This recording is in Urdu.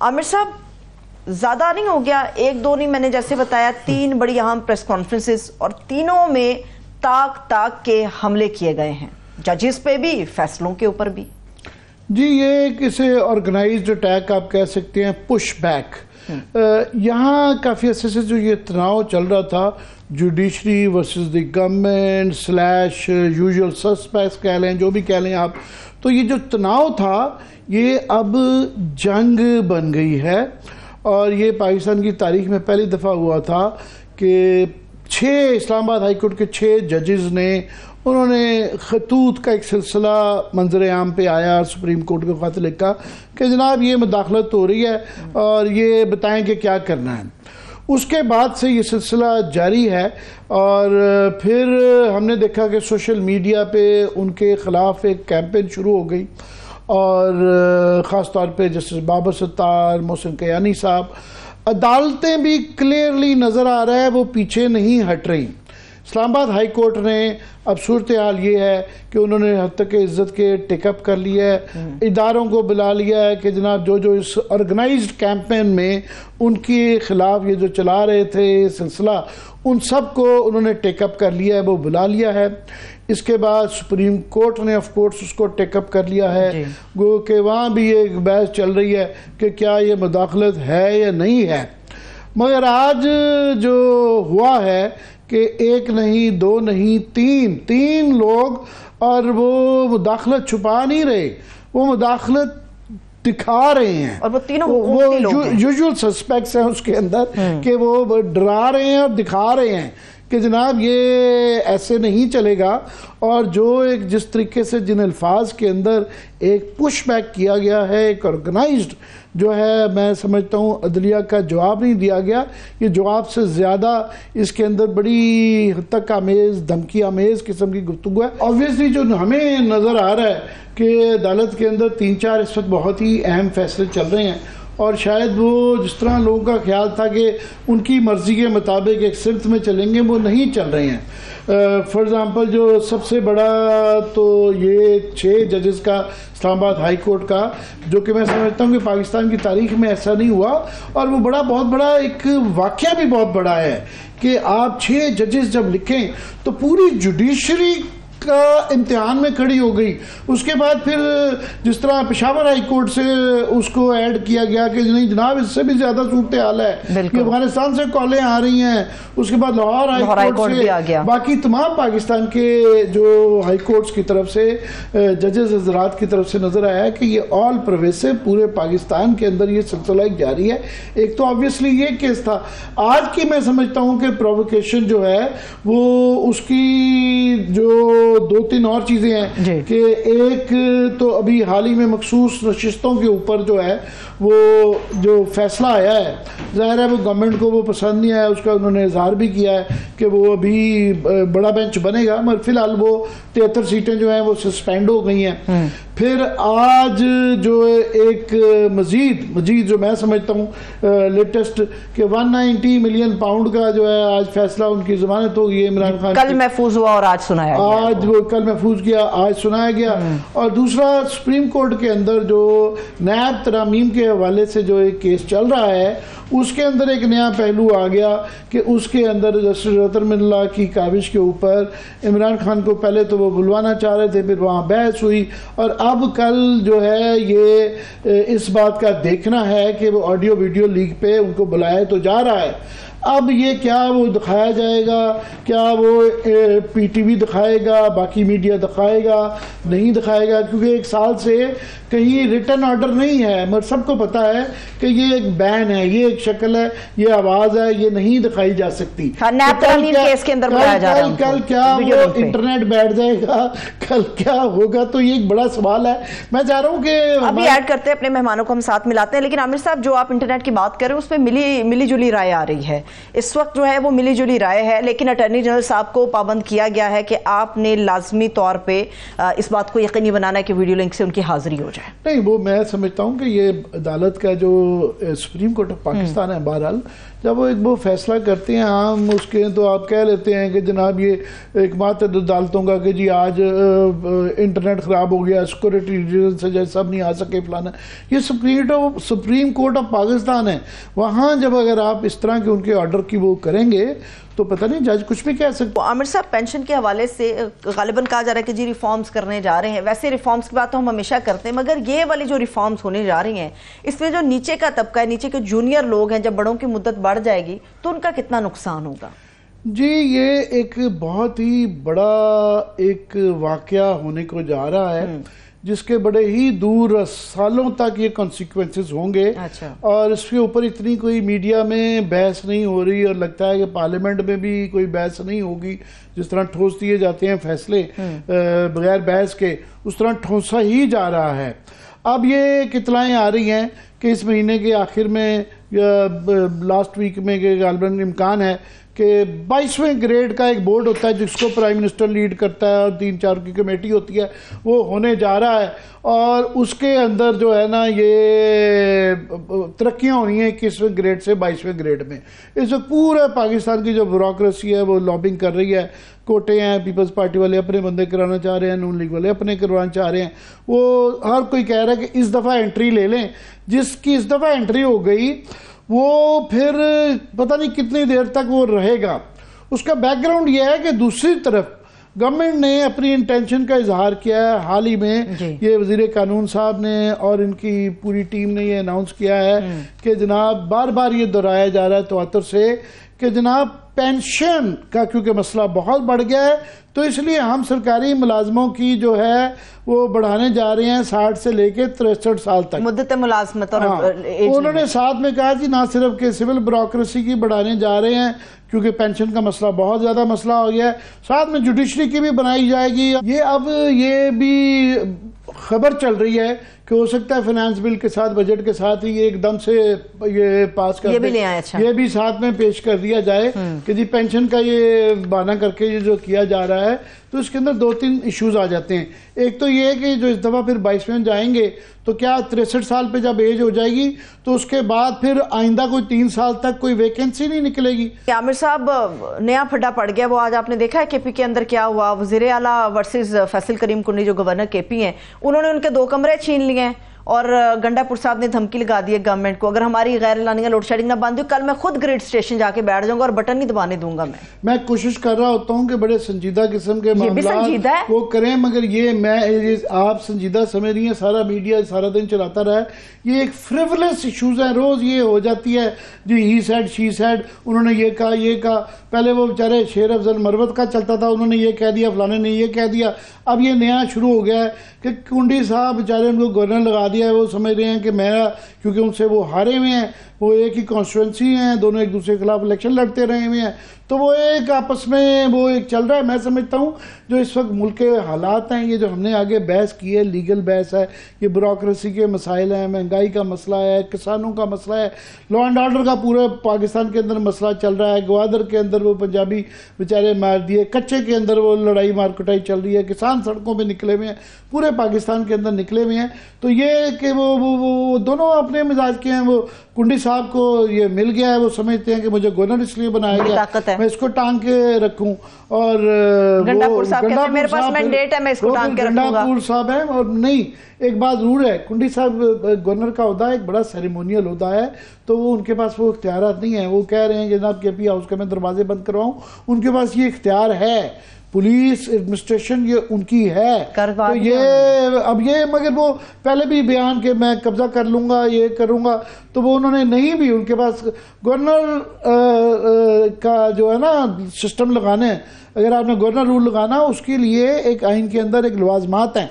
عامر صاحب زیادہ نہیں ہو گیا؟ ایک دو نہیں، میں نے جیسے بتایا 3 بڑی اہم پریس کانفرنسز اور تینوں میں تاک کے حملے کیے گئے ہیں، ججز پہ بھی، فیصلوں کے اوپر بھی۔ جی یہ کسی آرگنائزڈ اٹیک آپ کہہ سکتے ہیں، پش بیک۔ یہاں کافی عرصے سے جو یہ تناؤ چل رہا تھا judiciary versus the government slash usual suspects کہہ لیں، جو بھی کہہ لیں آپ، تو یہ جو تناؤ تھا یہ اب جنگ بن گئی ہے۔ اور یہ پاکستان کی تاریخ میں پہلی دفعہ ہوا تھا کہ 6 اسلام آباد ہائی کورٹ کے 6 ججز نے انہوں نے خطوط کا ایک سلسلہ منظر عام پہ آیا، سپریم کورٹ کو خط لکھا کہ جناب یہ مداخلت ہو رہی ہے اور یہ بتائیں کہ کیا کرنا ہے۔ اس کے بعد سے یہ سلسلہ جاری ہے اور پھر ہم نے دیکھا کہ سوشل میڈیا پہ ان کے خلاف ایک کیمپین شروع ہو گئی، اور خاص طور پہ جسٹس بابر ستار، محسن کیانی صاحب، عدالتیں بھی کلیئرلی نظر آ رہا ہے وہ پیچھے نہیں ہٹ رہی۔ اسلام آباد ہائی کورٹ نے اب صورتحال یہ ہے کہ انہوں نے حد تک عزت کے ٹیک اپ کر لیا ہے، اداروں کو بلا لیا ہے کہ جناب جو اس آرگنائزڈ کیمپین میں ان کے خلاف یہ جو چلا رہے تھے سلسلہ، ان سب کو انہوں نے ٹیک اپ کر لیا ہے، وہ بلا لیا ہے۔ اس کے بعد سپریم کورٹ نے آف کورس اس کو ٹیک اپ کر لیا ہے، گو کہ وہاں بھی ایک بحث چل رہی ہے کہ کیا یہ مداخلت ہے یا نہیں ہے۔ مگر آج جو ہوا ہے کہ 1 نہیں 2 نہیں 3 لوگ، اور وہ مداخلت چھپا نہیں رہے، وہ مداخلت دکھا رہے ہیں، اور وہ تینوں یوزول سسپیکٹس ہیں اس کے اندر کہ وہ ڈرا رہے ہیں اور دکھا رہے ہیں کہ جناب یہ ایسے نہیں چلے گا۔ اور جو ایک جس طریقے سے جن الفاظ کے اندر ایک پش بیک کیا گیا ہے، ایک آرگنائزڈ جو ہے، میں سمجھتا ہوں عدلیہ کا جواب نہیں دیا گیا، یہ جواب سے زیادہ اس کے اندر بڑی حد تک آمیز، دھمکی آمیز قسم کی گفتگو ہے۔ آبویسلی جو ہمیں نظر آ رہا ہے کہ عدالت کے اندر 3-4 اس وقت بہت ہی اہم فیصلے چل رہے ہیں، اور شاید وہ جس طرح لوگوں کا خیال تھا کہ ان کی مرضی کے مطابق ایک سمت میں چلیں گے، وہ نہیں چل رہے ہیں۔ فار ایگزامپل جو سب سے بڑا تو یہ 6 ججز کا اسلام آباد ہائی کورٹ کا، جو کہ میں سمجھتا ہوں کہ پاکستان کی تاریخ میں ایسا نہیں ہوا، اور وہ بہت بڑا ایک واقعہ بھی بہت بڑا ہے کہ آپ 6 ججز جب لکھیں تو پوری جوڈیشری کا امتحان میں کھڑی ہو گئی۔ اس کے بعد پھر جس طرح پشاور ہائی کورٹ سے اس کو ایڈ کیا گیا کہ نہیں جناب اس سے بھی زیادہ صورتحال ہے کہ افغانستان سے کالیں آ رہی ہیں، اس کے بعد لاہور ہائی کورٹ سے، باقی تمام پاکستان کے جو ہائی کورٹس کی طرف سے ججز حضرات کی طرف سے نظر آیا ہے کہ یہ آل پرویسو پورے پاکستان کے اندر یہ سلسلہ ایک جاری ہے۔ ایک تو آبویسلی یہ کیس تھا، آج کی میں سمجھتا ہوں کہ پرووکیشن جو ہے وہ اس کی جو 2-3 اور چیزیں ہیں کہ ایک تو ابھی حال ہی میں مخصوص نشستوں کے اوپر جو ہے وہ جو فیصلہ آیا ہے، ظاہر ہے وہ گورنمنٹ کو وہ پسند نہیں آیا، اس کا انہوں نے اظہار بھی کیا ہے کہ وہ ابھی بڑا بینچ بنے گا، مگر فی الحال وہ 73 سیٹیں جو ہیں وہ سسپینڈ ہو گئی ہیں۔ پھر آج جو ایک مزید جو میں سمجھتا ہوں لیٹسٹ کہ 190 ملین پاؤنڈ کا جو ہے آج فیصلہ، ان کی ضمانت ہو گئی ہے عمران خان، کل محفوظ ہوا اور آج سنایا گیا، آج وہ کل محفوظ کیا، آج سنایا گیا۔ اور دوسرا سپریم کورٹ کے اندر جو نیب ترامیم کے حوالے سے جو ایک کیس چل رہا ہے، اس کے اندر ایک نیا پہلو آ گیا کہ اس کے اندر جسٹس رتن اللہ کی کاوش کے اوپر عمران خان کو پہلے تو وہ بلوانا چاہ رہے تھے، پھر وہاں بحث ہوئی، اور اب کل جو ہے یہ اس بات کا دیکھنا ہے کہ وہ آڈیو ویڈیو لیک پہ ان کو بلایا تو جا رہا ہے۔ اب یہ کیا وہ دکھایا جائے گا، کیا وہ پی ٹی وی دکھائے گا، باقی میڈیا دکھائے گا، نہیں دکھائے گا، کیونکہ 1 سال سے کہیں ریٹن آرڈر نہیں ہے، مگر سب کو پتا ہے کہ یہ ایک بین ہے، یہ ایک شکل ہے، یہ آواز ہے، یہ نہیں دکھائی جا سکتی۔ کل کیا وہ انٹرنیٹ بیٹھ جائے گا، کل کیا ہوگا، تو یہ ایک بڑا سوال ہے۔ میں چاہ رہا ہوں کہ ابھی ایڈ کرتے ہیں اپنے مہمانوں کو، ہم ساتھ ملاتے ہیں، لیکن عامر صاحب جو آپ انٹرنیٹ کی بات کر رہے ہیں اس پہ ملی جلی رائے آ رہی ہے اس وقت جو ہے وہ ملی جلی رائے ہے، لیکن اٹارنی جنرل صاحب کو پابند کیا گیا ہے کہ آپ نے لازمی طور پہ اس بات کو یقینی بنانا ہے کہ ویڈیو لنک سے ان کی حاضری ہو جائے۔ نہیں، وہ میں سمجھتا ہوں کہ یہ عدالت کا جو سپریم کورٹ آف پاکستان ہے، بہرحال جب وہ فیصلہ کرتے ہیں عام اس کے، تو آپ کہہ لیتے ہیں کہ جناب یہ ایک بات عدالتوں کا کہ جی آج انٹرنیٹ خراب ہو گیا، سیکورٹی ریزن سے جیسے سب نہیں آ سکے فلانا۔ یہ سپریم کورٹ آف پاکستان ہے، وہاں جب اگر آپ اس طرح کے ان کے آرڈر کی وہ کریں گے تو پتہ نہیں جج کچھ بھی کہہ سکتے۔ عامر صاحب، پینشن کے حوالے سے غالباً کہا جا رہا ہے کہ جی ریفارمز کرنے جا رہے ہیں، ویسے ریفارمز کی بات تو ہم ہمیشہ کرتے ہیں، مگر یہ والی جو ریفارمز ہونے جا رہی ہیں اس میں جو نیچے کا طبقہ ہے، نیچے کے جونیئر لوگ ہیں، جب بڑوں کی مدت بڑھ جائے گی تو ان کا کتنا نقصان ہوگا؟ جی یہ ایک بہت ہی بڑا ایک واقعہ ہونے کو جا رہا ہے جس کے بڑے ہی دور سالوں تک یہ کانسیکوینسز ہوں گے، اور اس کے اوپر اتنی کوئی میڈیا میں بحث نہیں ہو رہی، اور لگتا ہے کہ پارلیمنٹ میں بھی کوئی بحث نہیں ہوگی۔ جس طرح ٹھوس دیے جاتے ہیں فیصلے بغیر بحث کے، اس طرح ٹھوسا ہی جا رہا ہے۔ اب یہ اطلاعیں آ رہی ہیں کہ اس مہینے کے آخر میں یا لاسٹ ویک میں غالباً امکان ہے کہ 22ویں گریڈ کا ایک بورڈ ہوتا ہے جس کو پرائم منسٹر لیڈ کرتا ہے، اور 3-4 کی کمیٹی ہوتی ہے، وہ ہونے جا رہا ہے، اور اس کے اندر جو ہے نا یہ ترقیاں ہونی ہیں 21ویں گریڈ سے 22ویں گریڈ میں۔ اس وقت پورے پاکستان کی جو بیوروکریسی ہے وہ لابنگ کر رہی ہے، کوٹے ہیں، پیپلز پارٹی والے اپنے بندے کرانا چاہ رہے ہیں، نون لیگ والے اپنے کروانا چاہ رہے ہیں، وہ ہر کوئی کہہ رہا ہے کہ اس دفعہ انٹری لے لیں۔ جس کی اس دفعہ انٹری ہو گئی وہ پھر پتہ نہیں کتنی دیر تک وہ رہے گا۔ اس کا بیک گراؤنڈ یہ ہے کہ دوسری طرف گورنمنٹ نے اپنی انٹینشن کا اظہار کیا ہے، حال ہی میں یہ وزیر قانون صاحب نے اور ان کی پوری ٹیم نے یہ اناؤنس کیا ہے کہ جناب بار بار یہ دہرایا جا رہا ہے تواتر سے کہ جناب پینشن کا کیونکہ مسئلہ بہت بڑھ گیا ہے، تو اس لیے ہم سرکاری ملازموں کی جو ہے وہ بڑھانے جا رہے ہیں 60 سے لے کے 63 سال تک مدت ملازمت۔ اور انہوں نے ساتھ میں کہا جی نہ صرف کہ سول بیوروکریسی کی بڑھانے جا رہے ہیں کیونکہ پینشن کا مسئلہ بہت زیادہ مسئلہ ہو گیا ہے، ساتھ میں جوڈیشری کی بھی بنائی جائے گی۔ یہ اب یہ بھی خبر چل رہی ہے کہ ہو سکتا ہے فائنانس بل کے ساتھ بجٹ کے ساتھ ہی ایک دم سے یہ پاس کر دیں، یہ بھی ساتھ میں پیش کر دیا جائے کہ جی پینشن کا یہ بہانہ کر کے یہ جو کیا جا رہا ہے، تو اس کے اندر 2-3 ایشوز آ جاتے ہیں۔ ایک تو یہ ہے کہ جو اس دفعہ پھر 22ویں جائیں گے تو کیا 63 سال پہ جب ایج ہو جائے گی تو اس کے بعد پھر آئندہ کوئی 3 سال تک کوئی ویکینسی نہیں نکلے گی۔ عامر صاحب، نیا پھڈا پڑ گیا، وہ آج آپ نے دیکھا ہے کے پی کے اندر کیا ہوا؟ وزیر اعلیٰ ورسز فیصل کریم کنڈی جو گورنر کے پی ہیں، انہوں نے ان کے 2 کمرے چھین لیے ہیں، اور گنڈا پور صاحب نے دھمکی لگا دی ہے گورنمنٹ کو، اگر ہماری غیر اعلانیہ لوڈ شیڈنگ نہ بند ہوئی کل میں خود گریڈ اسٹیشن جا کے بیٹھ جاؤں گا اور بٹن نہیں دبانے دوں گا۔ میں کوشش کر رہا ہوتا ہوں کہ بڑے سنجیدہ قسم کے معاملات وہ کریں، مگر یہ آپ سنجیدہ سمجھ رہی ہیں، سارا میڈیا سارا دن چلاتا رہا ہے، یہ ایک فریولس ایشوز ہیں، روز یہ ہو جاتی ہے جی ہی سیڈ شی سیڈ، انہوں نے یہ کہا یہ کہا۔ پہلے وہ بیچارے شیر افضل مروت کا چلتا تھا، انہوں نے یہ کہہ دیا، فلانے نے یہ کہہ دیا۔ اب یہ نیا شروع ہو گیا ہے کہ کنڈی صاحب بیچارے ان کو گورنر لگا دیا ہے، وہ سمجھ رہے ہیں کہ میرا، کیونکہ ان سے وہ ہارے ہوئے ہیں، وہ ایک ہی کانسٹیٹوئنسی ہیں، دونوں ایک دوسرے کے خلاف الیکشن لڑتے رہے ہوئے ہیں، تو وہ ایک آپس میں وہ ایک چل رہا ہے۔ میں سمجھتا ہوں جو اس وقت ملک کے حالات ہیں، یہ جو ہم نے آگے بحث کی ہے، لیگل بحث ہے، یہ بیوروکریسی کے مسائل ہیں، مہنگائی کا مسئلہ ہے، کسانوں کا مسئلہ ہے، لا اینڈ آرڈر کا پورے پاکستان کے اندر مسئلہ چل رہا ہے، گوادر کے اندر وہ پنجابی بیچارے مار دیے، کچے کے اندر وہ لڑائی مار کٹائی چل رہی ہے، کسان سڑکوں پہ نکلے ہوئے ہیں، پورے پاکستان کے اندر نکلے ہوئے ہیں۔ تو یہ کہ وہ دونوں اپنے مزاج کے ہیں، وہ کنڈی صاحب کو یہ مل گیا ہے، وہ سمجھتے ہیں کہ مجھے گورنر اس لیے بنایا گیا میں اس کو ٹانگ کے رکھوں، اور گنڈا پور صاحب کہتے ہیں میرے پاس مینڈیٹ ہے میں اس کو ٹانگ کے رکھوں گا۔ گنڈا پور صاحب ہیں، اور نہیں ایک بات ضرور ہے، کنڈی صاحب گورنر کا عہدہ ایک بڑا سیریمونیل عہدہ ہے، تو وہ ان کے پاس وہ اختیارات نہیں ہیں۔ وہ کہہ رہے ہیں جناب کے پی ہاؤس کے میں دروازے بند کرواؤں، ان کے پاس یہ اختیار ہے، پولیس ایڈمنسٹریشن یہ ان کی ہے، تو یہ اب یہ مگر وہ پہلے بھی بیان کہ میں قبضہ کر لوں گا، یہ کروں گا، تو وہ انہوں نے نہیں بھی، ان کے پاس گورنر کا جو ہے نا سسٹم لگانا ہے، اگر آپ نے گورنر رول لگانا اس کے لیے ایک آئین کے اندر ایک لوازمات ہیں۔